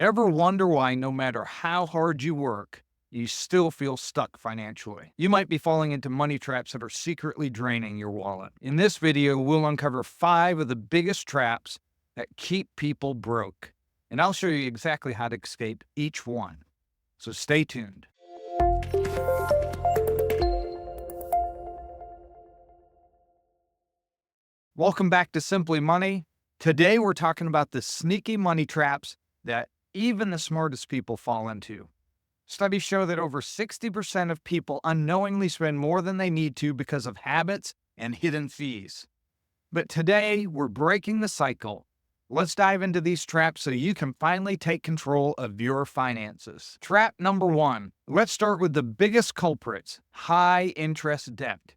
Ever wonder why no matter how hard you work, you still feel stuck financially? You might be falling into money traps that are secretly draining your wallet. In this video, we'll uncover 5 of the biggest traps that keep people broke, and I'll show you exactly how to escape each one. So stay tuned. Welcome back to Simply Money. Today we're talking about the sneaky money traps that even the smartest people fall into. Studies show that over 60% of people unknowingly spend more than they need to because of habits and hidden fees. But today we're breaking the cycle. Let's dive into these traps so you can finally take control of your finances. Trap number 1. Let's start with the biggest culprits: high interest debt.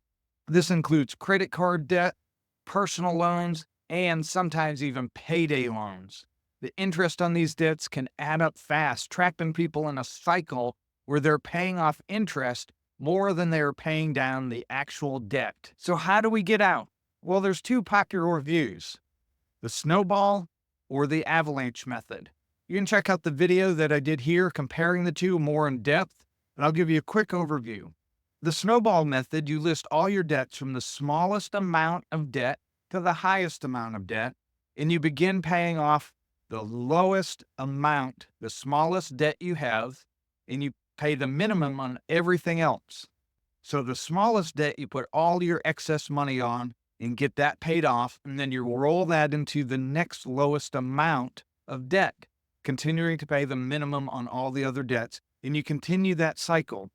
This includes credit card debt, personal loans, and sometimes even payday loans. The interest on these debts can add up fast, trapping people in a cycle where they're paying off interest more than they're paying down the actual debt. So how do we get out? Well, there's 2 popular views: the snowball or the avalanche method. You can check out the video that I did here comparing the 2 more in depth, but I'll give you a quick overview. The snowball method, you list all your debts from the smallest amount of debt to the highest amount of debt, and you begin paying off the lowest amount, the smallest debt you have, and you pay the minimum on everything else. So the smallest debt, you put all your excess money on and get that paid off, and then you roll that into the next lowest amount of debt, continuing to pay the minimum on all the other debts, and you continue that cycle.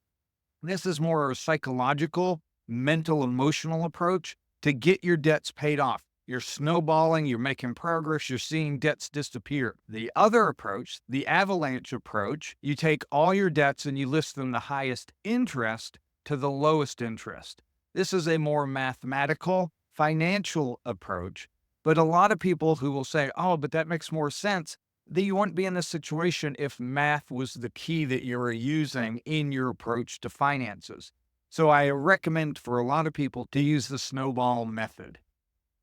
This is more of a psychological, mental, emotional approach to get your debts paid off. You're snowballing, you're making progress, you're seeing debts disappear. The other approach, the avalanche approach, you take all your debts and you list them the highest interest to the lowest interest. This is a more mathematical, financial approach, but a lot of people who will say, oh, but that makes more sense, that you wouldn't be in this situation if math was the key that you were using in your approach to finances. So I recommend for a lot of people to use the snowball method.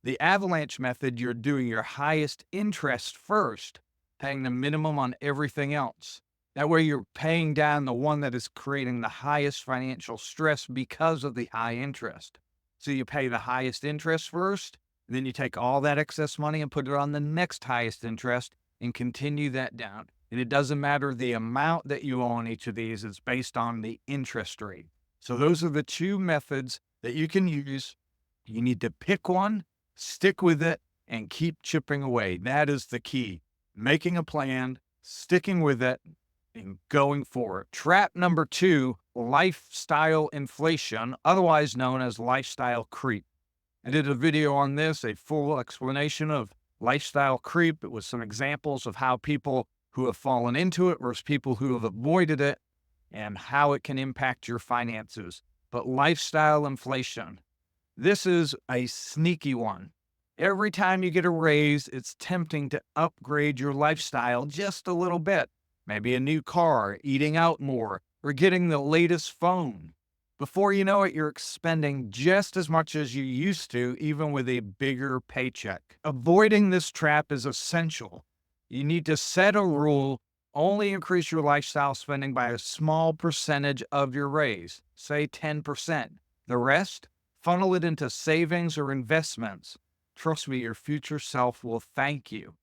The avalanche method, you're doing your highest interest first, paying the minimum on everything else. That way you're paying down the one that is creating the highest financial stress because of the high interest. So you pay the highest interest first, then you take all that excess money and put it on the next highest interest and continue that down. And it doesn't matter the amount that you owe on each of these, it's based on the interest rate. So those are the 2 methods that you can use. You need to pick one, stick with it, and keep chipping away. That is the key. Making a plan, sticking with it, and going for it. Trap number 2, lifestyle inflation, otherwise known as lifestyle creep. I did a video on this, a full explanation of lifestyle creep. It was some examples of how people who have fallen into it versus people who have avoided it and how it can impact your finances. But lifestyle inflation, this is a sneaky one. Every time you get a raise, it's tempting to upgrade your lifestyle just a little bit. Maybe a new car, eating out more, or getting the latest phone. Before you know it, you're spending just as much as you used to, even with a bigger paycheck. Avoiding this trap is essential. You need to set a rule: only increase your lifestyle spending by a small percentage of your raise, say 10%. The rest, funnel it into savings or investments. Trust me, your future self will thank you.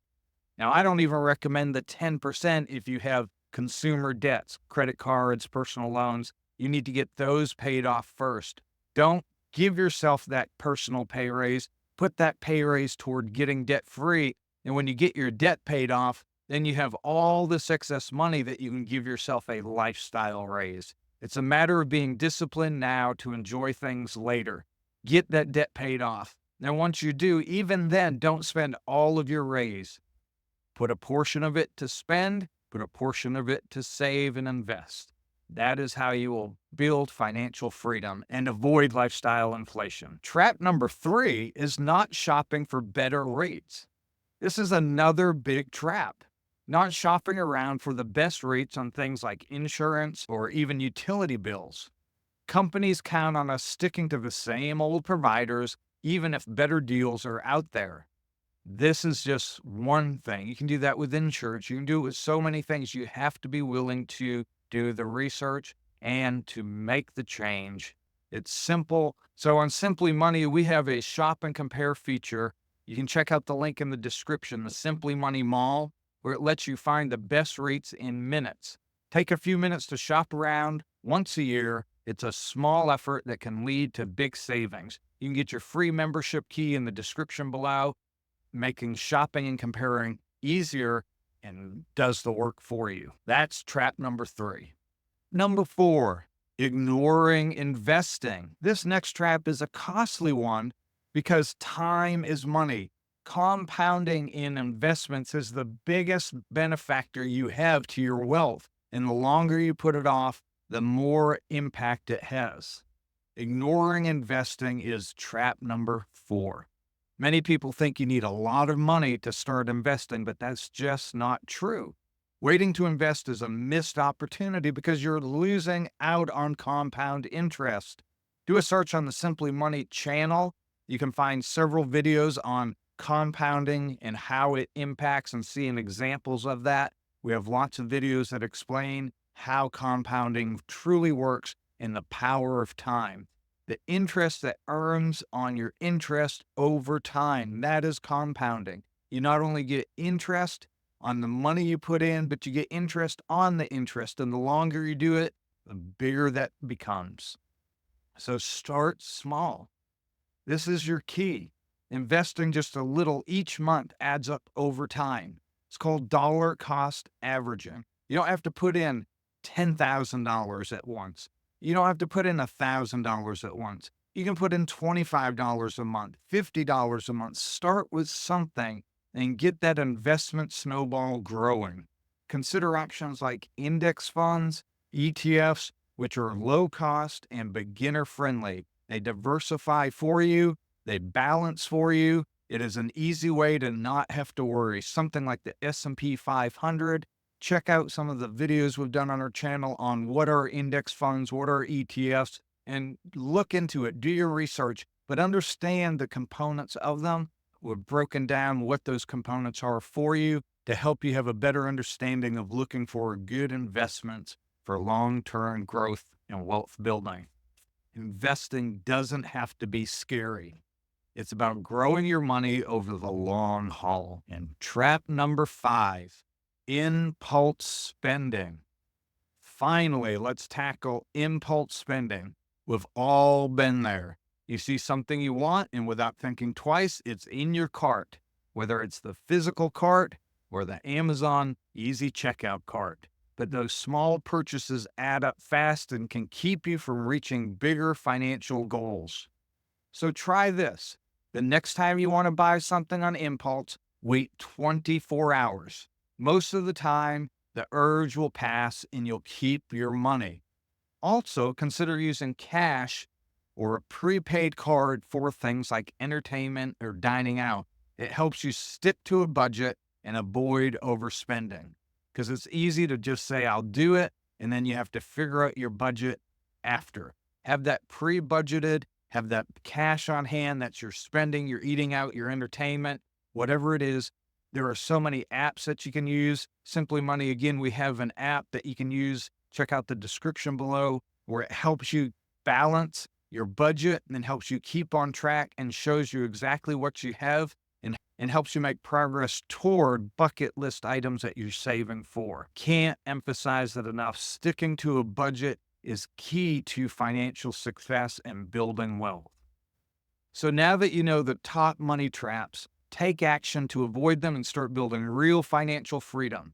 Now, I don't even recommend the 10% if you have consumer debts, credit cards, personal loans. You need to get those paid off first. Don't give yourself that personal pay raise. Put that pay raise toward getting debt free. And when you get your debt paid off, then you have all this excess money that you can give yourself a lifestyle raise. It's a matter of being disciplined now to enjoy things later. Get that debt paid off. Now, once you do, even then, don't spend all of your raise. Put a portion of it to spend, put a portion of it to save and invest. That is how you will build financial freedom and avoid lifestyle inflation. Trap number 3 is not shopping for better rates. This is another big trap. Not shopping around for the best rates on things like insurance or even utility bills. Companies count on us sticking to the same old providers, even if better deals are out there. This is just one thing. You can do that with insurance. You can do it with so many things. You have to be willing to do the research and to make the change. It's simple. So on Simply Money, we have a shop and compare feature. You can check out the link in the description, the Simply Money Mall, where it lets you find the best rates in minutes. Take a few minutes to shop around once a year. It's a small effort that can lead to big savings. You can get your free membership key in the description below, making shopping and comparing easier and does the work for you. That's trap number 3. Number 4, ignoring investing. This next trap is a costly one because time is money. Compounding in investments is the biggest benefactor you have to your wealth. And the longer you put it off, the more impact it has. Ignoring investing is trap number 4. Many people think you need a lot of money to start investing, but that's just not true. Waiting to invest is a missed opportunity because you're losing out on compound interest. Do a search on the Simply Money channel. You can find several videos on compounding and how it impacts and seeing examples of that. We have lots of videos that explain how compounding truly works and the power of time. The interest that earns on your interest over time, that is compounding. You not only get interest on the money you put in, but you get interest on the interest. And the longer you do it, the bigger that becomes. So start small. This is your key. Investing just a little each month adds up over time. It's called dollar cost averaging. You don't have to put in $10,000 at once. You don't have to put in $1,000 at once. You can put in $25 a month, $50 a month. Start with something and get that investment snowball growing. Consider options like index funds, ETFs, which are low cost and beginner friendly. They diversify for you. They balance for you. It is an easy way to not have to worry. Something like the S&P 500. Check out some of the videos we've done on our channel on what are index funds, what are ETFs, and look into it. Do your research, but understand the components of them. We've broken down what those components are for you to help you have a better understanding of looking for good investments for long-term growth and wealth building. Investing doesn't have to be scary. It's about growing your money over the long haul. And trap number 5. Impulse spending. Finally, let's tackle impulse spending. We've all been there. You see something you want, and without thinking twice, it's in your cart, whether it's the physical cart or the Amazon easy checkout cart. But those small purchases add up fast and can keep you from reaching bigger financial goals. So try this. The next time you want to buy something on impulse, wait 24 hours. Most of the time, the urge will pass and you'll keep your money. Also, consider using cash or a prepaid card for things like entertainment or dining out. It helps you stick to a budget and avoid overspending, because it's easy to just say, I'll do it, and then you have to figure out your budget after. Have that pre-budgeted, have that cash on hand. That's your spending, your eating out, your entertainment, whatever it is. There are so many apps that you can use. Simply Money, again, we have an app that you can use. Check out the description below, where it helps you balance your budget and then helps you keep on track and shows you exactly what you have and helps you make progress toward bucket list items that you're saving for. Can't emphasize that enough. Sticking to a budget is key to financial success and building wealth. So now that you know the top money traps, take action to avoid them and start building real financial freedom.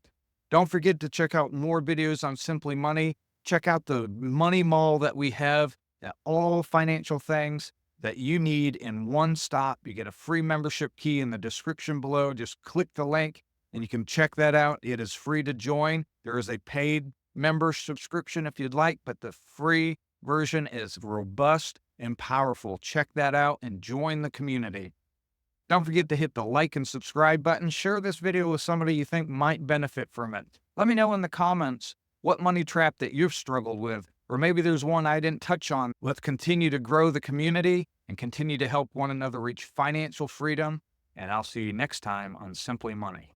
Don't forget to check out more videos on Simply Money. Check out the Money Mall that we have, all financial things that you need in one stop. You get a free membership key in the description below. Just click the link and you can check that out. It is free to join. There is a paid member subscription if you'd like, but the free version is robust and powerful. Check that out and join the community. Don't forget to hit the like and subscribe button. Share this video with somebody you think might benefit from it. Let me know in the comments what money trap that you've struggled with, or maybe there's one I didn't touch on. Let's continue to grow the community and continue to help one another reach financial freedom and I'll see you next time on Simply Money.